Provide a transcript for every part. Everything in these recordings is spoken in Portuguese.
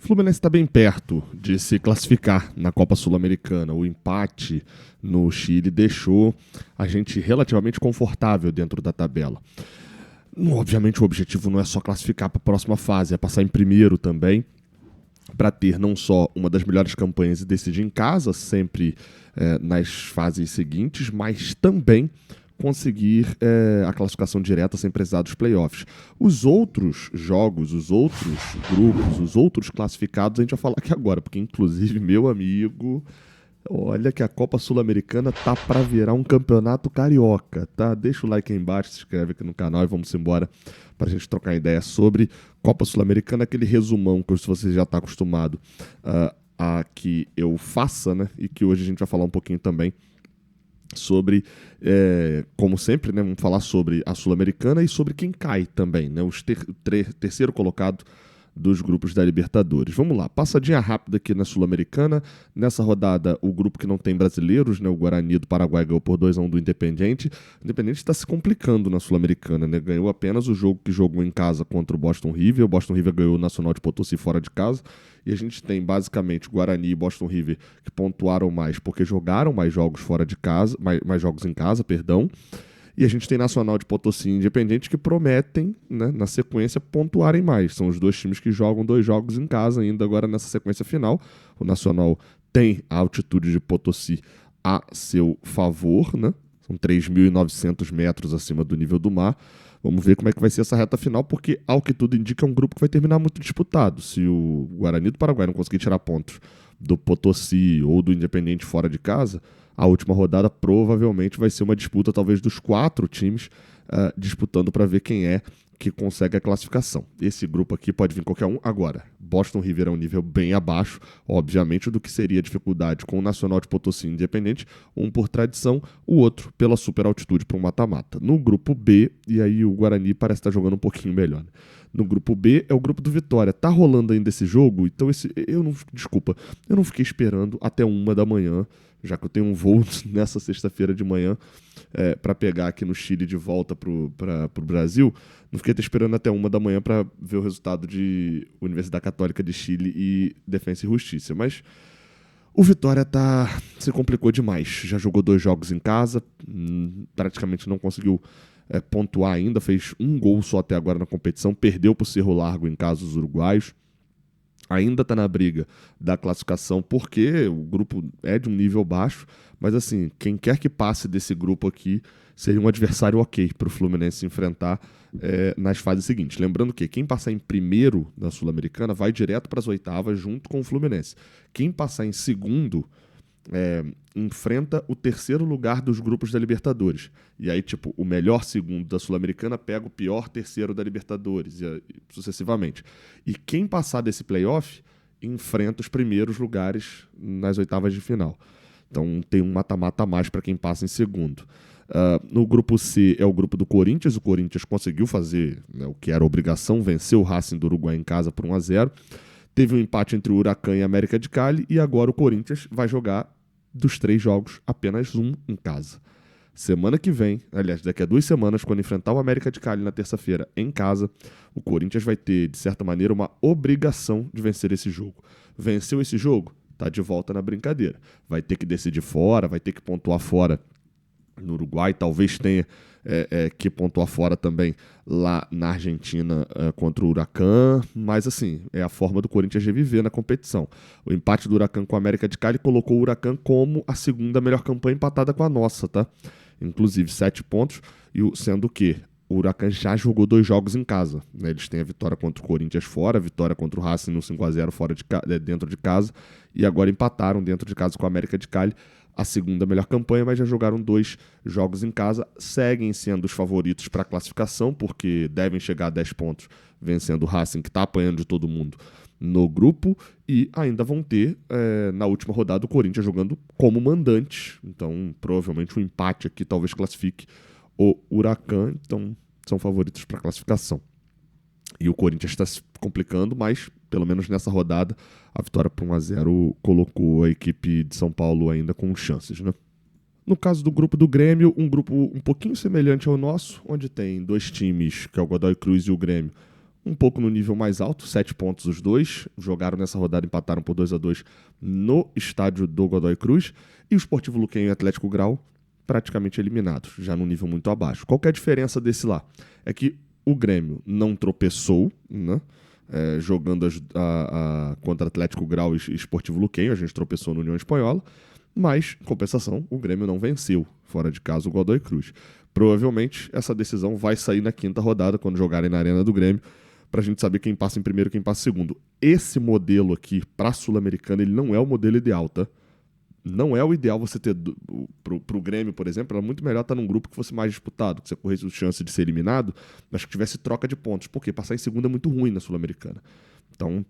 Fluminense está bem perto de se classificar na Copa Sul-Americana. O empate no Chile deixou a gente relativamente confortável dentro da tabela. Obviamente o objetivo não é só classificar para a próxima fase, é passar em primeiro também, para ter não só uma das melhores campanhas e decidir em casa, sempre nas fases seguintes, mas também conseguir a classificação direta sem precisar dos playoffs. Os outros jogos, os outros grupos, os outros classificados, a gente vai falar aqui agora, porque inclusive, meu amigo, olha que a Copa Sul-Americana tá para virar um campeonato carioca, tá? Deixa o like aí embaixo, se inscreve aqui no canal e vamos embora para a gente trocar ideia sobre Copa Sul-Americana, aquele resumão que você já está acostumado a que eu faça, né? E que hoje a gente vai falar um pouquinho também sobre, como sempre, né, vamos falar sobre a Sul-Americana e sobre quem cai também, né, o terceiro colocado dos grupos da Libertadores. Vamos lá, passadinha rápida aqui na Sul-Americana. Nessa rodada, o grupo que não tem brasileiros, né, o Guarani do Paraguai ganhou por 2-1 do Independiente. O Independiente está se complicando na Sul-Americana, né, ganhou apenas o jogo que jogou em casa contra o Boston River. O Boston River ganhou o Nacional de Potosí fora de casa. E a gente tem basicamente Guarani e Boston River que pontuaram mais porque jogaram mais jogos fora de casa, mais jogos em casa, perdão. E a gente tem Nacional de Potosí e Independiente que prometem, né, na sequência, pontuarem mais. São os dois times que jogam 2 jogos em casa ainda agora nessa sequência final. O Nacional tem a altitude de Potosí a seu favor, né? São 3.900 metros acima do nível do mar. Vamos ver como é que vai ser essa reta final, porque, ao que tudo indica, é um grupo que vai terminar muito disputado. Se o Guarani do Paraguai não conseguir tirar pontos do Potosí ou do Independiente fora de casa, a última rodada provavelmente vai ser uma disputa talvez dos 4 times disputando para ver quem é que consegue a classificação. Esse grupo aqui pode vir qualquer um. Agora, Boston River é um nível bem abaixo, obviamente, do que seria a dificuldade com o Nacional de Potosí Independente, um por tradição, o outro pela super altitude para um mata-mata. No grupo B, e aí o Guarani parece estar jogando um pouquinho melhor, né? No grupo B é o grupo do Vitória. Tá rolando ainda esse jogo, então eu não fiquei esperando até 1 da manhã, já que eu tenho um voo nessa sexta-feira de manhã para pegar aqui no Chile de volta para o Brasil. Não fiquei esperando até 1 da manhã para ver o resultado de Universidade Católica de Chile e Defensa e Justiça. Mas o Vitória se complicou demais. Já jogou 2 jogos em casa, praticamente não conseguiu pontuar ainda, fez 1 gol só até agora na competição, perdeu para o Cerro Largo em casa os uruguaios. Ainda está na briga da classificação, porque o grupo é de um nível baixo, mas assim, quem quer que passe desse grupo aqui seria um adversário ok para o Fluminense enfrentar nas fases seguintes. Lembrando que quem passar em primeiro da Sul-Americana vai direto para as oitavas junto com o Fluminense. Quem passar em segundo enfrenta o terceiro lugar dos grupos da Libertadores. E aí, tipo, o melhor segundo da Sul-Americana pega o pior terceiro da Libertadores, e sucessivamente. E quem passar desse playoff enfrenta os primeiros lugares nas oitavas de final. Então tem um mata-mata a mais para quem passa em segundo. No grupo C é o grupo do Corinthians. O Corinthians conseguiu fazer, né, o que era obrigação, venceu o Racing do Uruguai em casa por 1-0. Teve um empate entre o Huracan e a América de Cali, e agora o Corinthians vai jogar dos 3 jogos, apenas 1 em casa. Semana que vem, aliás, daqui a 2 semanas, quando enfrentar o América de Cali na terça-feira em casa, o Corinthians vai ter, de certa maneira, uma obrigação de vencer esse jogo. Venceu esse jogo? Tá de volta na brincadeira. Vai ter que decidir fora, vai ter que pontuar fora no Uruguai, talvez tenha que pontuar fora também lá na Argentina contra o Huracan, mas assim, é a forma do Corinthians reviver na competição. O empate do Huracan com a América de Cali colocou o Huracan como a segunda melhor campanha, empatada com a nossa, tá? Inclusive 7 pontos, sendo que o Huracan já jogou 2 jogos em casa, né? Eles têm a vitória contra o Corinthians fora, a vitória contra o Racing no 5-0 dentro de casa, e agora empataram dentro de casa com a América de Cali, a segunda melhor campanha, mas já jogaram 2 jogos em casa, seguem sendo os favoritos para a classificação, porque devem chegar a 10 pontos vencendo o Racing, que está apanhando de todo mundo no grupo, e ainda vão ter, na última rodada, o Corinthians jogando como mandante, então provavelmente um empate aqui talvez classifique o Huracan, então são favoritos para a classificação. E o Corinthians está se complicando, mas pelo menos nessa rodada a vitória por 1-0 colocou a equipe de São Paulo ainda com chances, né? No caso do grupo do Grêmio, um grupo um pouquinho semelhante ao nosso, onde tem 2 times, que é o Godoy Cruz e o Grêmio, um pouco no nível mais alto, 7 pontos os dois, jogaram nessa rodada, empataram por 2-2 no estádio do Godoy Cruz, e o Sportivo Luquenho e Atlético Grau praticamente eliminados, já num nível muito abaixo. Qual que é a diferença desse lá? É que o Grêmio não tropeçou, né? Jogando contra Atlético Grau e Sportivo Luquenho, a gente tropeçou no União Espanhola, mas, em compensação, o Grêmio não venceu, fora de casa, o Godoy Cruz. Provavelmente essa decisão vai sair na quinta rodada, quando jogarem na Arena do Grêmio, para a gente saber quem passa em primeiro e quem passa em segundo. Esse modelo aqui, para a Sul-Americana, ele não é o modelo ideal, tá? Não é o ideal você ter, pro Grêmio, por exemplo, era muito melhor estar num grupo que fosse mais disputado, que você corresse chance de ser eliminado, mas que tivesse troca de pontos. Porque passar em segundo é muito ruim na Sul-Americana. Então,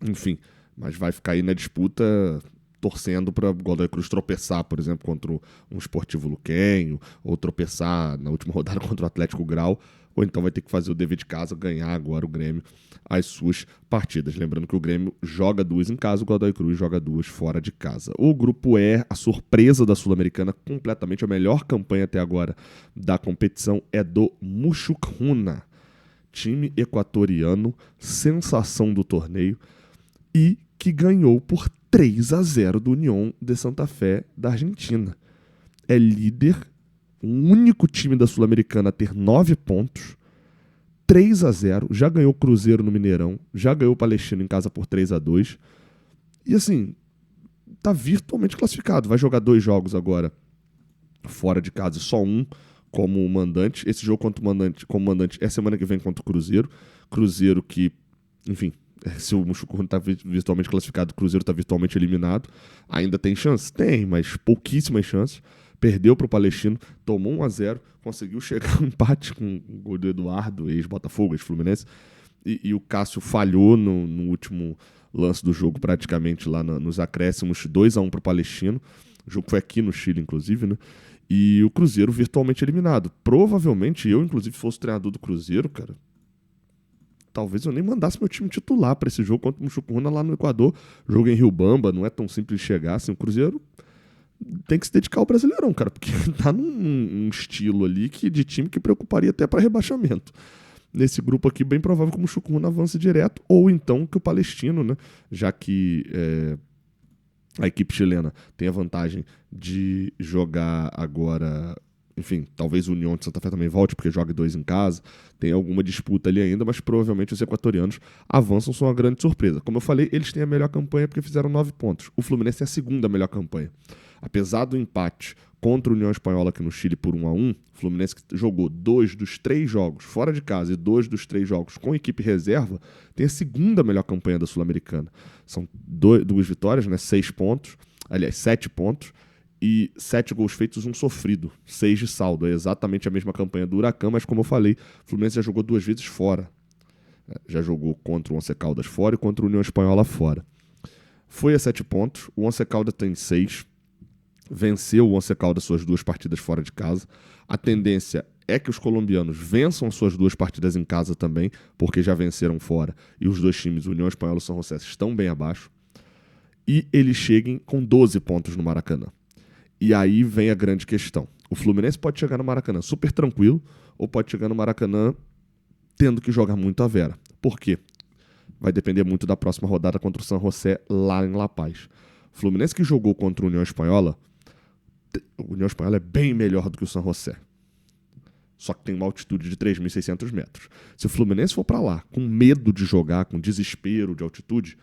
enfim, mas vai ficar aí na disputa torcendo para o Godoy Cruz tropeçar, por exemplo, contra um Sportivo Luquenho, ou tropeçar na última rodada contra o Atlético Grau, ou então vai ter que fazer o dever de casa, ganhar agora o Grêmio as suas partidas. Lembrando que o Grêmio joga 2 em casa, o Godoy Cruz joga 2 fora de casa. O grupo E, a surpresa da Sul-Americana, completamente a melhor campanha até agora da competição é do Muxucruna, time equatoriano, sensação do torneio, e que ganhou por 3-0 do Unión de Santa Fé da Argentina. É líder, o único time da Sul-Americana a ter 9 pontos, 3-0, já ganhou o Cruzeiro no Mineirão, já ganhou o Palestino em casa por 3-2. E assim, tá virtualmente classificado. Vai jogar 2 jogos agora fora de casa e só um como mandante. Esse jogo como mandante é semana que vem contra o Cruzeiro. Cruzeiro que, enfim, se o Muxucruna está virtualmente classificado, o Cruzeiro está virtualmente eliminado. Ainda tem chance? Tem, mas pouquíssimas chances. Perdeu para o Palestino, tomou 1-0, conseguiu chegar ao empate com o gol do Eduardo, ex-Botafogo, ex-Fluminense, e o Cássio falhou no último lance do jogo, praticamente lá nos acréscimos, 2-1 para o Palestino. O jogo foi aqui no Chile, inclusive, né? E o Cruzeiro virtualmente eliminado. Provavelmente eu, inclusive, fosse treinador do Cruzeiro, cara. Talvez eu nem mandasse meu time titular para esse jogo contra o Muxucruna lá no Equador. Jogo em Riobamba, não é tão simples de chegar. Assim, o Cruzeiro tem que se dedicar ao Brasileirão, cara, porque tá num estilo ali de time que preocuparia até para rebaixamento. Nesse grupo aqui, bem provável que o Muxucruna avance direto, ou então que o Palestino, né, já que a equipe chilena tem a vantagem de jogar agora, enfim, talvez o União de Santa Fé também volte, porque joga 2 em casa, tem alguma disputa ali ainda, mas provavelmente os equatorianos avançam, são uma grande surpresa. Como eu falei, eles têm a melhor campanha porque fizeram 9 pontos. O Fluminense é a segunda melhor campanha. Apesar do empate contra o União Espanhola aqui no Chile por 1-1, o Fluminense que jogou 2 dos 3 jogos fora de casa e 2 dos 3 jogos com equipe reserva, tem a segunda melhor campanha da Sul-Americana. São 2 vitórias, né? 6 pontos, aliás, 7 pontos, e 7 gols feitos, 1 sofrido, 6 de saldo. É exatamente a mesma campanha do Huracan, mas como eu falei, o Fluminense já jogou 2 vezes fora. Já jogou contra o Once Caldas fora e contra o União Espanhola fora. Foi a 7 pontos, o Once Caldas tem 6, venceu o Once Caldas suas 2 partidas fora de casa. A tendência é que os colombianos vençam suas 2 partidas em casa também, porque já venceram fora, e os 2 times, União Espanhola e São José, estão bem abaixo. E eles cheguem com 12 pontos no Maracanã. E aí vem a grande questão. O Fluminense pode chegar no Maracanã super tranquilo, ou pode chegar no Maracanã tendo que jogar muito a vera. Por quê? Vai depender muito da próxima rodada contra o San José lá em La Paz. O Fluminense que jogou contra o União Espanhola é bem melhor do que o San José. Só que tem uma altitude de 3.600 metros. Se o Fluminense for para lá com medo de jogar, com desespero de altitude,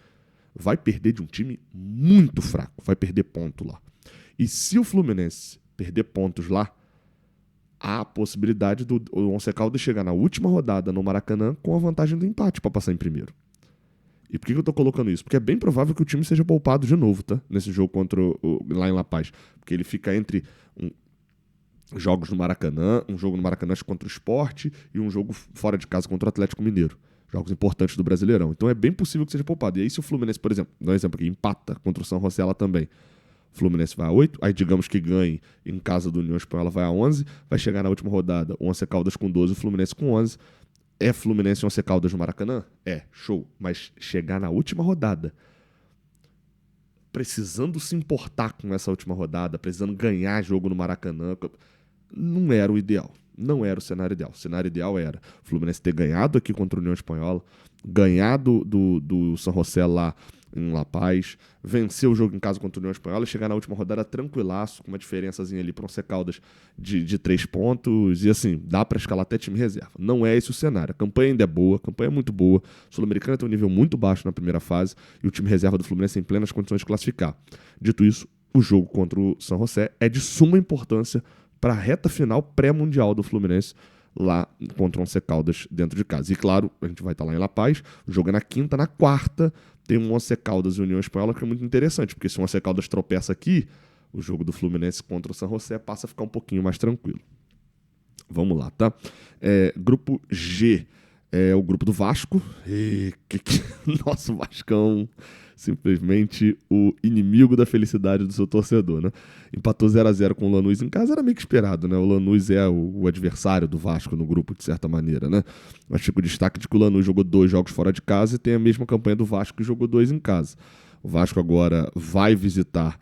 vai perder de um time muito fraco. Vai perder ponto lá. E se o Fluminense perder pontos lá, há a possibilidade do Once Caldas chegar na última rodada no Maracanã com a vantagem do empate para passar em primeiro. E por que eu tô colocando isso? Porque é bem provável que o time seja poupado de novo, tá? Nesse jogo lá em La Paz. Porque ele fica entre jogos no Maracanã, um jogo no Maracanã contra o Sport e um jogo fora de casa contra o Atlético Mineiro. Jogos importantes do Brasileirão. Então é bem possível que seja poupado. E aí se o Fluminense, por exemplo, dá um exemplo aqui, empata contra o São José lá também. O Fluminense vai a 8, aí digamos que ganhe em casa do União Espanhola vai a 11, vai chegar na última rodada o Once Caldas com 12, o Fluminense com 11. É Fluminense e Once Caldas no Maracanã? É, show. Mas chegar na última rodada, precisando se importar com essa última rodada, precisando ganhar jogo no Maracanã, não era o ideal. não era o cenário ideal. O cenário ideal era o Fluminense ter ganhado aqui contra a União Espanhola, ganhado do San José lá em La Paz, vencer o jogo em casa contra a União Espanhola e chegar na última rodada tranquilaço, com uma diferençazinha ali para o Once Caldas de 3 pontos, e assim, dá para escalar até time reserva. Não é esse o cenário. A campanha ainda é boa, a campanha é muito boa. A Sul-Americana tem um nível muito baixo na primeira fase e o time reserva do Fluminense tem plenas condições de classificar. Dito isso, o jogo contra o San José é de suma importância para a reta final pré-mundial do Fluminense, lá contra o Once Caldas dentro de casa. E claro, a gente vai estar lá em La Paz, o jogo é na quinta, na quarta tem um Once Caldas e União Espanhola que é muito interessante, porque se o Once Caldas tropeça aqui, o jogo do Fluminense contra o San José passa a ficar um pouquinho mais tranquilo. Vamos lá, tá? Grupo G é o grupo do Vasco. Nosso Vascão, simplesmente o inimigo da felicidade do seu torcedor, né? Empatou 0-0 com o Lanús em casa, era meio que esperado, né? O Lanús é o adversário do Vasco no grupo, de certa maneira, né? Mas fica o destaque de que o Lanús jogou 2 jogos fora de casa e tem a mesma campanha do Vasco, que jogou 2 em casa. O Vasco agora vai visitar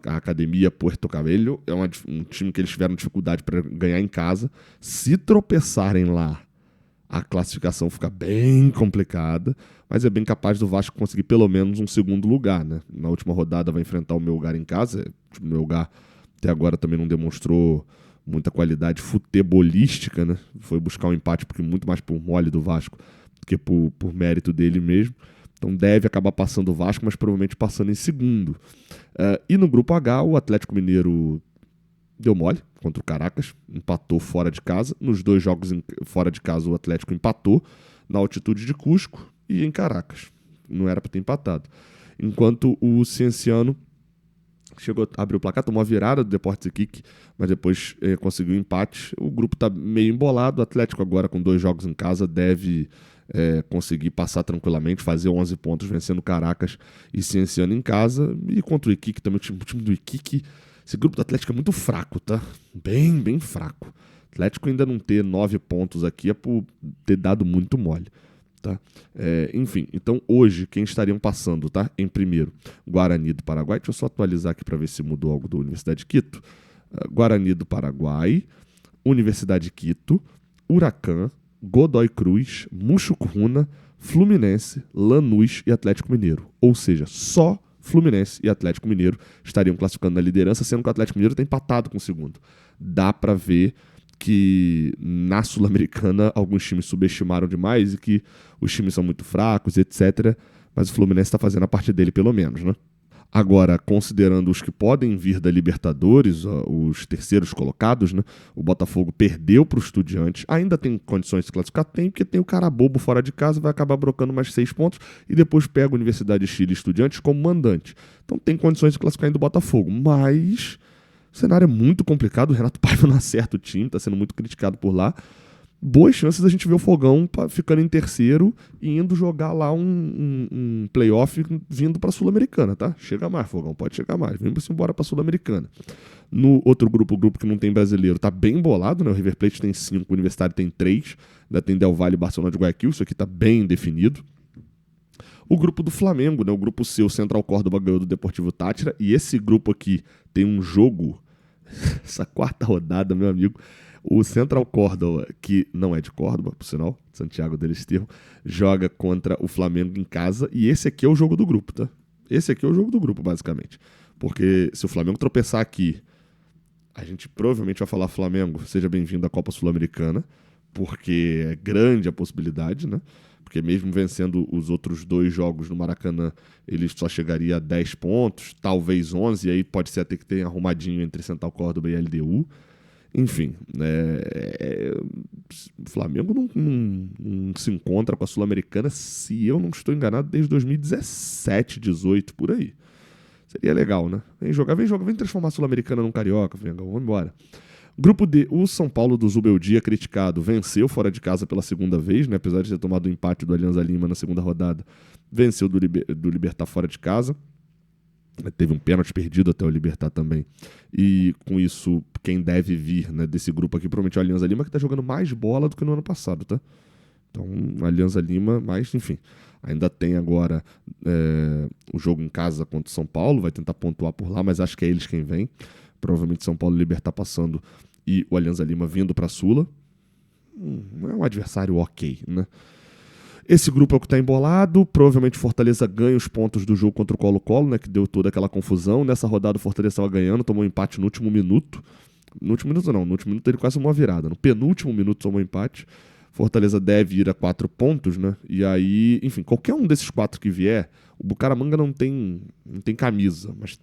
a Academia Puerto Cabello, é um time que eles tiveram dificuldade para ganhar em casa. Se tropeçarem lá, a classificação fica bem complicada, mas é bem capaz do Vasco conseguir pelo menos um segundo lugar, né? Na última rodada vai enfrentar o Melgar em casa. O Melgar até agora também não demonstrou muita qualidade futebolística, né? Foi buscar um empate porque muito mais por mole do Vasco do que por mérito dele mesmo. Então deve acabar passando o Vasco, mas provavelmente passando em segundo. E no grupo H, o Atlético Mineiro deu mole contra o Caracas, empatou fora de casa. Nos 2 jogos fora de casa, o Atlético empatou na altitude de Cusco e em Caracas. Não era para ter empatado. Enquanto o Cienciano chegou, abriu o placar, tomou a virada do Deportes Iquique, mas depois conseguiu um empate. O grupo está meio embolado. O Atlético agora com 2 jogos em casa deve conseguir passar tranquilamente, fazer 11 pontos vencendo Caracas e Cienciano em casa. E contra o Iquique também, o time do Iquique. Esse grupo do Atlético é muito fraco, tá? Bem, bem fraco. O Atlético ainda não ter 9 pontos aqui é por ter dado muito mole, tá? Enfim, então hoje quem estariam passando, tá? Em primeiro, Guarani do Paraguai. Deixa eu só atualizar aqui para ver se mudou algo da Universidade de Quito. Guarani do Paraguai, Universidade de Quito, Huracan, Godoy Cruz, Muxucruna, Fluminense, Lanús e Atlético Mineiro. Ou seja, só Fluminense e Atlético Mineiro estariam classificando na liderança, sendo que o Atlético Mineiro está empatado com o segundo. Dá para ver que na Sul-Americana alguns times subestimaram demais e que os times são muito fracos, etc. Mas o Fluminense está fazendo a parte dele pelo menos, né? Agora, considerando os que podem vir da Libertadores, os terceiros colocados, né? O Botafogo perdeu para o Estudiantes. Ainda tem condições de se classificar? Tem, porque tem o cara bobo fora de casa, vai acabar brocando mais 6 pontos e depois pega a Universidade de Chile e Estudiantes como mandante. Então tem condições de classificar ainda o Botafogo, mas o cenário é muito complicado. O Renato Paiva não acerta o time, está sendo muito criticado por lá. Boas chances da gente ver o Fogão ficando em terceiro e indo jogar lá um playoff vindo para a Sul-Americana, tá? Chega mais, Fogão, pode chegar mais. Vamos embora para a Sul-Americana. No outro grupo, o grupo que não tem brasileiro, tá bem bolado, né? O River Plate tem 5, o Universitário tem 3, ainda tem Del Valle e Barcelona de Guayaquil, isso aqui tá bem definido. O grupo do Flamengo, né? O grupo C, o Central Córdoba ganhou do Deportivo Táchira, e esse grupo aqui tem um jogo, essa 4ª rodada, meu amigo. O Central Córdoba, que não é de Córdoba, por sinal, Santiago del Estero, joga contra o Flamengo em casa. E esse aqui é o jogo do grupo, tá? Esse aqui é o jogo do grupo, basicamente. Porque se o Flamengo tropeçar aqui, a gente provavelmente vai falar: Flamengo, seja bem-vindo à Copa Sul-Americana, porque é grande a possibilidade, né? Porque mesmo vencendo os outros 2 jogos no Maracanã, ele só chegaria a 10 pontos, talvez 11, e aí pode ser até que tenha arrumadinho entre Central Córdoba e LDU. Enfim, o Flamengo não se encontra com a Sul-Americana, se eu não estou enganado, desde 2017, 18, por aí. Seria legal, né? Vem transformar a Sul-Americana num carioca, vamos embora. Grupo D, o São Paulo do Zubeldia, criticado, venceu fora de casa pela segunda vez, né? Apesar de ter tomado o empate do Alianza Lima na segunda rodada, venceu do Libertad fora de casa. Teve um pênalti perdido até o Libertad também. E com isso, quem deve vir, né, desse grupo aqui, provavelmente é o Alianza Lima, que está jogando mais bola do que no ano passado, tá? Então, Alianza Lima, mas enfim, ainda tem agora o jogo em casa contra o São Paulo, vai tentar pontuar por lá, mas acho que é eles quem vem. Provavelmente São Paulo e Libertad passando e o Alianza Lima vindo para a Sula. É um adversário ok, né? Esse grupo é o que está embolado. Provavelmente o Fortaleza ganha os pontos do jogo contra o Colo-Colo, né, que deu toda aquela confusão. Nessa rodada o Fortaleza estava ganhando, tomou um empate no último minuto. No último minuto ele quase tomou uma virada. No penúltimo minuto tomou um empate. Fortaleza deve ir a 4 pontos, né? E aí, enfim, qualquer um desses 4 que vier, o Bucaramanga não tem camisa, mas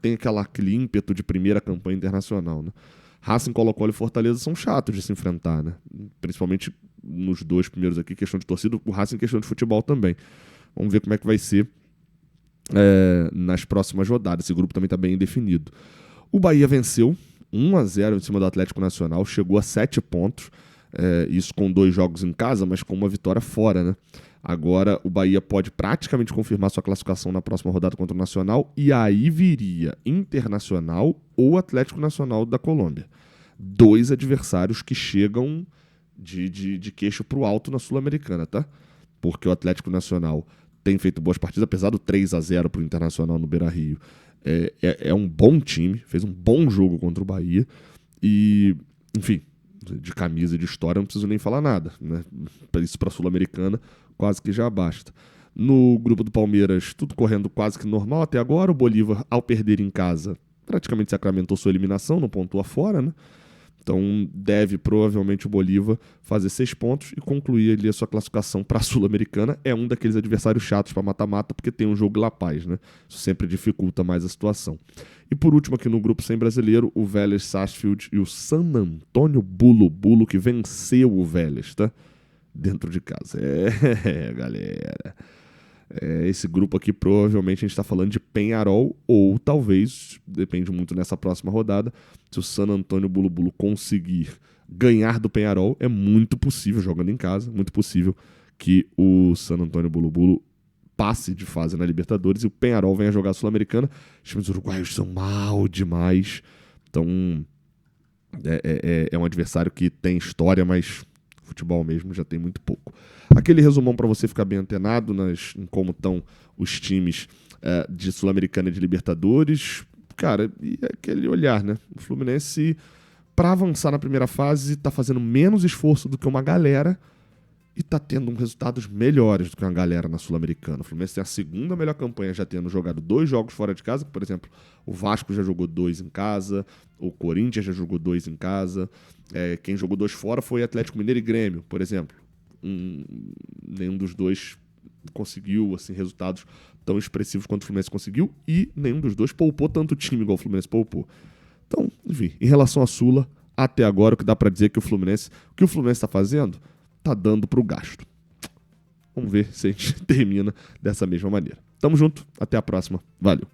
tem aquele ímpeto de primeira campanha internacional, né? Racing, Colo-Colo e Fortaleza são chatos de se enfrentar, né? Principalmente nos 2 primeiros aqui, questão de torcida, o Racing questão de futebol também. Vamos ver como é que vai ser nas próximas rodadas. Esse grupo também está bem definido. O Bahia venceu 1-0 em cima do Atlético Nacional, chegou a 7 pontos, isso com 2 jogos em casa, mas com uma vitória fora, né? Agora o Bahia pode praticamente confirmar sua classificação na próxima rodada contra o Nacional, e aí viria Internacional ou Atlético Nacional da Colômbia. 2 adversários que chegam de queixo pro alto na Sul-Americana, tá? Porque o Atlético Nacional tem feito boas partidas, apesar do 3-0 pro Internacional no Beira-Rio. É um bom time, fez um bom jogo contra o Bahia e, enfim, de camisa e de história não preciso nem falar nada, né? Isso para a Sul-Americana quase que já basta. No grupo do Palmeiras, tudo correndo quase que normal até agora. O Bolívar, ao perder em casa, praticamente sacramentou sua eliminação, não pontua fora, né? Então deve provavelmente o Bolívar fazer 6 pontos e concluir ali a sua classificação para a Sul-Americana. É um daqueles adversários chatos para mata-mata, porque tem um jogo La Paz, né? Isso sempre dificulta mais a situação. E por último aqui no grupo sem brasileiro, o Vélez Sarsfield e o San Antônio Bulu, que venceu o Vélez, tá? Dentro de casa. Galera. Esse grupo aqui provavelmente a gente está falando de Peñarol ou talvez, depende muito nessa próxima rodada, se o San Antônio Bulu conseguir ganhar do Peñarol, é muito possível, jogando em casa, muito possível que o San Antônio Bulu passe de fase na Libertadores e o Peñarol venha jogar a Sul-Americana. Os times uruguaios são mal demais, então é um adversário que tem história, mas futebol mesmo já tem muito pouco. Aquele resumão para você ficar bem antenado em como estão os times de Sul-Americana e de Libertadores. Cara, e aquele olhar, né? O Fluminense, para avançar na primeira fase, está fazendo menos esforço do que uma galera e está tendo resultados melhores do que uma galera na Sul-Americana. O Fluminense tem a segunda melhor campanha, já tendo jogado 2 jogos fora de casa. Por exemplo, o Vasco já jogou 2 em casa, o Corinthians já jogou 2 em casa. Quem jogou 2 fora foi Atlético Mineiro e Grêmio, por exemplo. Nenhum dos dois conseguiu assim, resultados tão expressivos quanto o Fluminense conseguiu e nenhum dos dois poupou tanto time igual o Fluminense poupou. Então, enfim, em relação à Sula, até agora o que dá para dizer é que o Fluminense está fazendo, tá dando pro gasto. Vamos ver se a gente termina dessa mesma maneira. Tamo junto, até a próxima, valeu.